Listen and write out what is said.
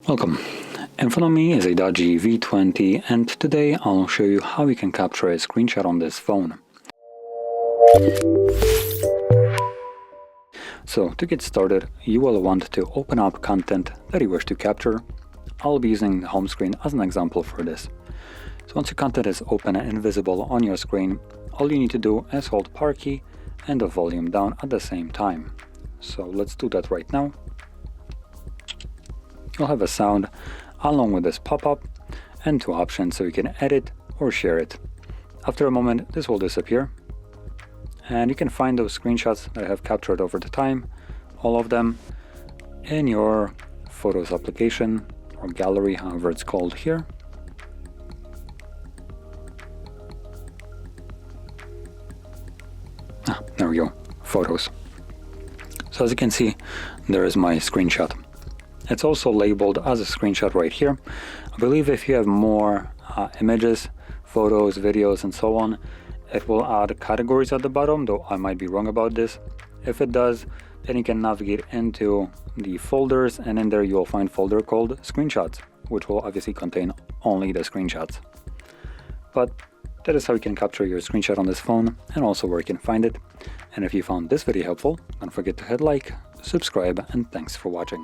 Welcome. In front of me is a DOOGEE V20 and today I'll show you how you can capture a screenshot on this phone. So to get started, you will want to open up content that you wish to capture. I'll be using the home screen as an example for this. So once your content is open and visible on your screen, all you need to do is hold power key and the volume down at the same time. So let's do that right now. You'll have a sound along with this pop-up and two options so you can edit or share it. After a moment, this will disappear and you can find those screenshots that I have captured over the time, all of them, in your Photos application or gallery, however it's called here. There we go, Photos. So as you can see, there is my screenshot. It's also labeled as a screenshot right here. I believe if you have more images, photos, videos, and so on, it will add categories at the bottom, though I might be wrong about this. If it does, then you can navigate into the folders, and in there you will find a folder called Screenshots, which will obviously contain only the screenshots. But that is how you can capture your screenshot on this phone, and also where you can find it. And if you found this video helpful, don't forget to hit like, subscribe, and thanks for watching.